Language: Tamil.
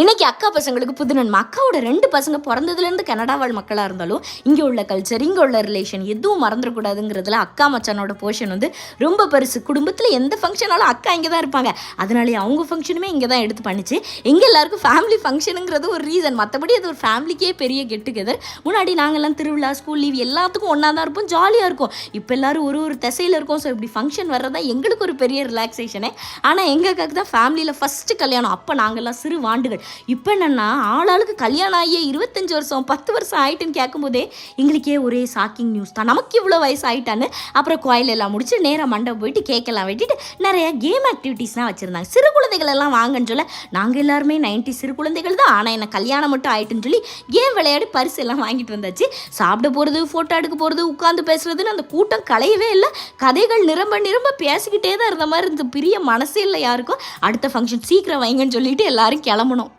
இன்னைக்கு அக்கா பசங்களுக்கு புது நன்மை. அக்காவோட 2 பசங்க பிறந்ததுலேருந்து கனடா வாழ் மக்களாக இருந்தாலும் இங்கே உள்ள கல்ச்சர், இங்கே உள்ள ரிலேஷன் எதுவும் மறந்துடக்கூடாதுங்கிறதுல அக்கா மச்சானோட போர்ஷன் வந்து ரொம்ப பெருசு. குடும்பத்தில் எந்த ஃபங்க்ஷனாலும் அக்கா இங்கே தான் இருப்பாங்க. அதனாலே அவங்க ஃபங்க்ஷனுமே இங்கே தான் எடுத்து பண்ணிச்சு. எங்கள் எல்லாருக்கும் ஃபேமிலி ஃபங்க்ஷனுங்கிறது ஒரு ரீசன். மற்றபடி அது ஒரு ஃபேமிலிக்கே பெரிய கெட் டுகெதர். முன்னாடி நாங்கள்லாம் திருவிழா, ஸ்கூல் லீவ் எல்லாத்துக்கும் ஒன்றா தான் இருப்போம், ஜாலியாக இருக்கும். இப்போ எல்லோரும் ஒரு திசையில் இருக்கோம். ஸோ இப்படி ஃபங்க்ஷன் வர்றதா எங்களுக்கு ஒரு பெரிய ரிலாக்ஸேஷனே. ஆனால் எங்கள் அக்காவுக்கு தான் ஃபேமிலியில் ஃபஸ்ட்டு கல்யாணம். அப்போ நாங்கள்லாம் சிறு வாண்டுகள். இப்போ என்னென்னா ஆளாளுக்கு கல்யாணம் ஆகியே 25 வருஷம் 10 வருஷம் ஆகிட்டுன்னு கேட்கும்போதே எங்களுக்கே ஒரே ஷாக்கிங் நியூஸ் தான். நமக்கு இவ்வளோ வயசு ஆகிட்டான்னு. அப்புறம் கோயிலெல்லாம் முடிச்சு நேராக மண்டபம் போயிட்டு கேக்கெல்லாம் வெட்டிட்டு நிறையா கேம் ஆக்டிவிட்டீஸ்லாம் வச்சுருந்தாங்க. சிறு குழந்தைகள் எல்லாம் வாங்கன்னு சொல்ல நாங்கள் எல்லாருமே 90 சிறு குழந்தைகள் தான். ஆனால் என்ன கல்யாணம் மட்டும் ஆகிட்டுன்னு சொல்லி கேம் விளையாடி பரிசு எல்லாம் வாங்கிட்டு வந்தாச்சு. சாப்பிட போகிறது, ஃபோட்டோ எடுக்க போகிறது, உட்காந்து பேசுறதுன்னு அந்த கூட்டம் கலையவே இல்லை. கதைகள் நிரம்ப நிரம்ப பேசிக்கிட்டே தான் இருந்த மாதிரி இருந்த பிரிய மனசே இல்லை யாருக்கும். அடுத்த ஃபங்க்ஷன் சீக்கிரம் வைங்கன்னு சொல்லிட்டு எல்லாரும் கிளம்பணும்.